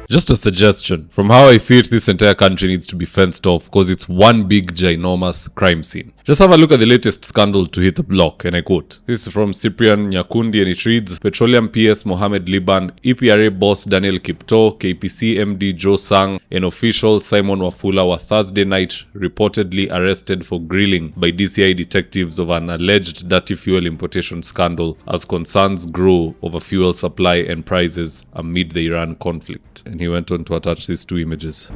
Just a suggestion. From how I see it, this entire country needs to be fenced off because it's one big ginormous crime scene. Just have a look at the latest scandal to hit the block, and I quote. This is from Cyprian Nyakundi, and it reads, Petroleum PS Mohammed Liban, EPRA boss Daniel Kiptoo, KPC MD Joe Sang, and official Simon Wafula were Thursday night reportedly arrested for grilling by DCI detectives of an alleged dirty fuel importation scandal as concerns grow over fuel supply and prices amid the Iran conflict. And he went on to attach these two images.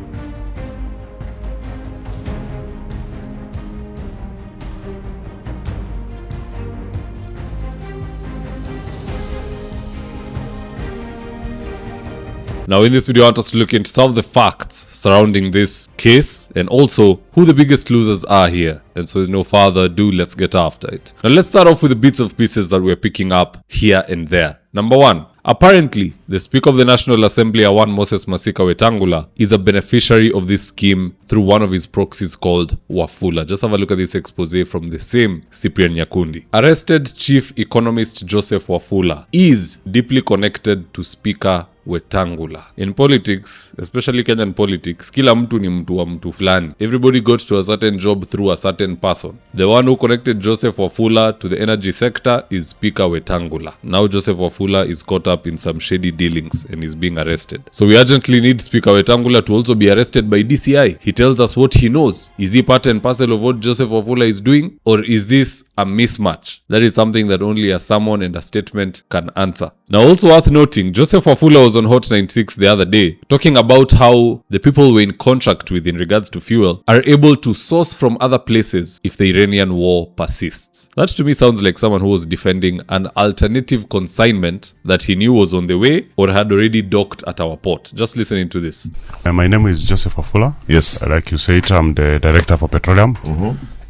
Now in this video I want us to look into some of the facts surrounding this case and also who the biggest losers are here. And so with no further ado, let's get after it. Now let's start off with the bits of pieces that we're picking up here and there. Number one, apparently the Speaker of the National Assembly, Awan Moses Masika Wetangula, is a beneficiary of this scheme through one of his proxies called Wafula. Just have a look at this expose from the same Cyprian Nyakundi. Arrested Chief Economist Joseph Wafula is deeply connected to Speaker Wetangula. In politics, especially Kenyan politics, kila mtu ni mtu wa mtu fulani. Everybody got to a certain job through a certain person. The one who connected Joseph Wafula to the energy sector is Speaker Wetangula. Now Joseph Wafula is caught up in some shady dealings and is being arrested. So we urgently need Speaker Wetangula to also be arrested by DCI. He tells us what he knows. Is he part and parcel of what Joseph Wafula is doing? Or is this a mismatch? That is something that only a summon and a statement can answer. Now also worth noting, Joseph Wafula was on Hot 96 the other day talking about how the people we're in contract with in regards to fuel are able to source from other places if the Iranian war persists. That to me sounds like someone who was defending an alternative consignment that he knew was on the way or had already docked at our port. Just listening to this. My name is Joseph Wafula. Yes. Like you said, I'm the Director for Petroleum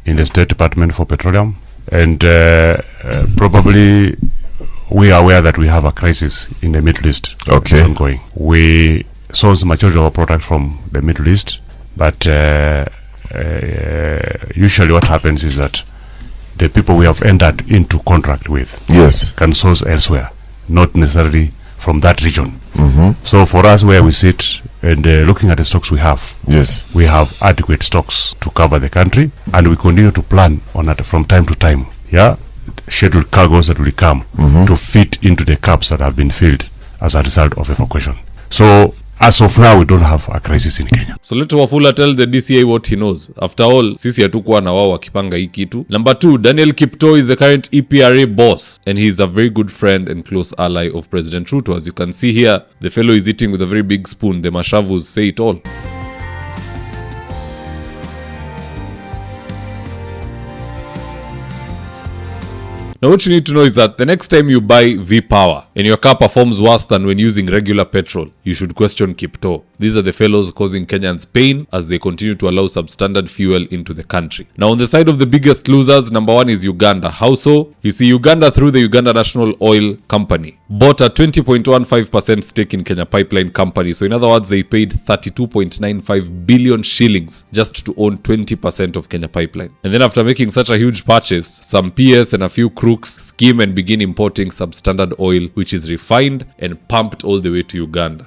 in the State Department for Petroleum. And probably we are aware that we have a crisis in the Middle East. Okay. Ongoing. We source the majority of our product from the Middle East, but usually what happens is that the people we have entered into contract with can source elsewhere, not necessarily from that region. So for us, where we sit and looking at the stocks we have, we have adequate stocks to cover the country, and we continue to plan on that from time to time. Scheduled cargoes that will come to fit into the caps that have been filled as a result of evacuation. So as of now, we don't have a crisis in Kenya. So let Wafula tell the DCI what he knows. After all, sisi hatukuwa na wao wakipanga hii kitu. Number 2, Daniel Kiptoo is the current EPRA boss, and he is a very good friend and close ally of President Ruto. As you can see here, the fellow is eating with a very big spoon. The mashavus say it all. Now what you need to know is that the next time you buy V-Power and your car performs worse than when using regular petrol, you should question Kiptoo. These are the fellows causing Kenyans pain as they continue to allow substandard fuel into the country. Now on the side of the biggest losers, number 1 is Uganda. How so? You see, Uganda through the Uganda National Oil Company bought a 20.15% stake in Kenya Pipeline Company. So in other words, they paid 32.95 billion shillings just to own 20% of Kenya Pipeline. And then after making such a huge purchase, some PS and a few crooks scheme and begin importing substandard oil, which is refined and pumped all the way to Uganda.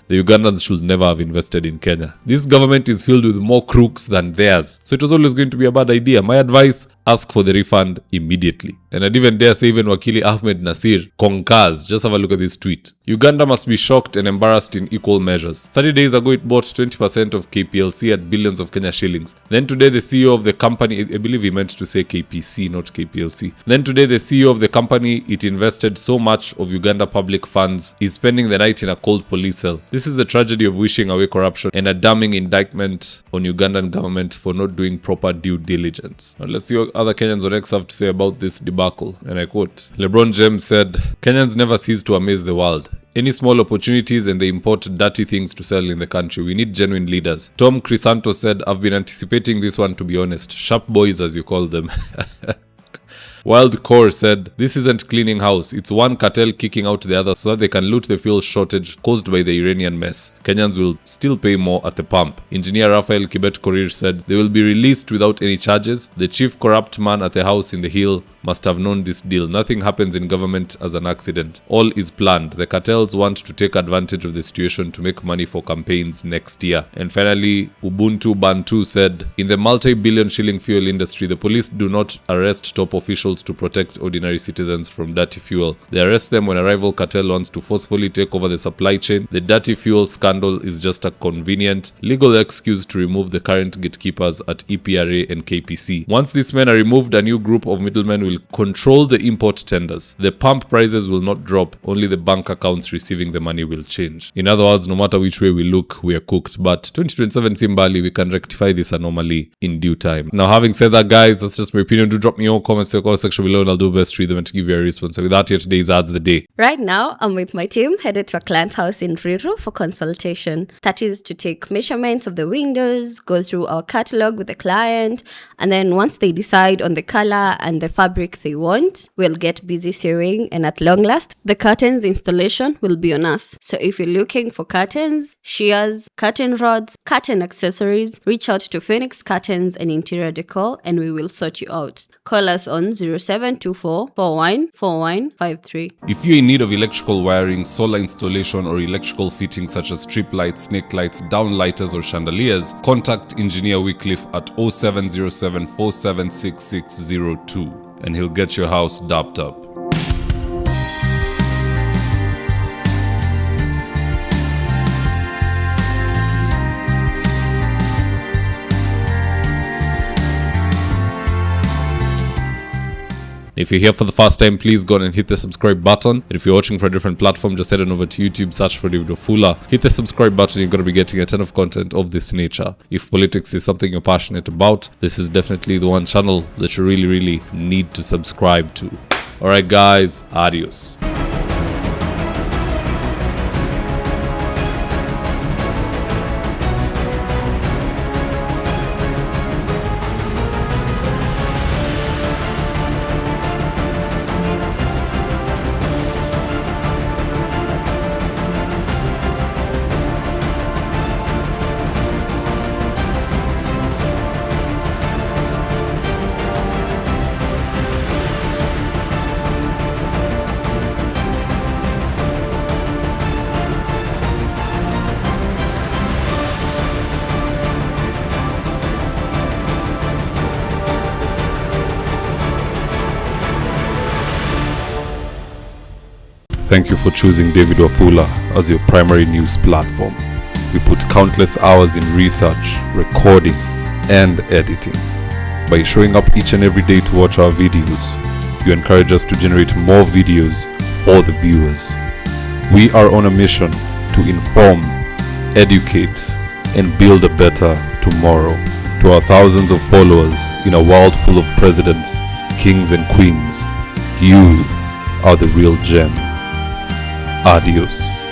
The Ugandans should never have invested in Kenya. This government is filled with more crooks than theirs. So it was always going to be a bad idea. My advice, ask for the refund immediately. And I'd even dare say even Wakili Ahmed Nasir concurs. Just have a look at this tweet. Uganda must be shocked and embarrassed in equal measures. 30 days ago, it bought 20% of KPLC at billions of Kenya shillings. Then today, the CEO of the company, I believe he meant to say KPC, not KPLC. Then today, the CEO of the company, it invested so much of Uganda public funds, is spending the night in a cold police cell. This is the tragedy of wishing away corruption and a damning indictment on Ugandan government for not doing proper due diligence. Now let's see what other Kenyans on X have to say about this debacle. And I quote, LeBron James said, Kenyans never cease to amaze the world. Any small opportunities and they import dirty things to sell in the country. We need genuine leaders. Tom Crisanto said, I've been anticipating this one, to be honest. Sharp boys as you call them. Wild Core said, this isn't cleaning house. It's one cartel kicking out the other so that they can loot the fuel shortage caused by the Iranian mess. Kenyans will still pay more at the pump. Engineer Raphael Kibet Korir said, they will be released without any charges. The chief corrupt man at the house in the hill must have known this deal. Nothing happens in government as an accident. All is planned. The cartels want to take advantage of the situation to make money for campaigns next year. And finally, Ubuntu Bantu said, in the multi-billion shilling fuel industry, the police do not arrest top officials to protect ordinary citizens from dirty fuel. They arrest them when a rival cartel wants to forcefully take over the supply chain. The dirty fuel scandal is just a convenient legal excuse to remove the current gatekeepers at EPRA and KPC. Once these men are removed, a new group of middlemen will control the import tenders. The pump prices will not drop, only the bank accounts receiving the money will change. In other words, no matter which way we look, we are cooked. But 2027 Simbali, we can rectify this anomaly in due time. Now, having said that, guys, that's just my opinion. Do drop me your comments in the comment section below and I'll do my best to read them and to give you a response. So with that, here today's Ads the Day. Right now, I'm with my team headed to a client's house in Ruto for consultation. That is to take measurements of the windows, go through our catalog with the client, and then once they decide on the color and the fabric they want, we'll get busy sewing, and at long last, the curtains installation will be on us. So if you're looking for curtains, shears, curtain rods, curtain accessories, reach out to Phoenix Curtains and Interior Decor and we will sort you out. Call us on 0724 414153. If you're in need of electrical wiring, solar installation, or electrical fittings such as strip lights, snake lights, downlighters, or chandeliers, contact Engineer Wycliffe at 0707 476602 and he'll get your house dapped up. If you're here for the first time, please go on and hit the subscribe button. And if you're watching for a different platform, just head on over to YouTube, search for David Wafula. Hit the subscribe button, you're going to be getting a ton of content of this nature. If politics is something you're passionate about, this is definitely the one channel that you really need to subscribe to. Alright guys, adios. Thank you for choosing David Wafula as your primary news platform. We put countless hours in research, recording, and editing. By showing up each and every day to watch our videos, you encourage us to generate more videos for the viewers. We are on a mission to inform, educate, and build a better tomorrow. To our thousands of followers in a world full of presidents, kings, and queens, you are the real gem. Adios.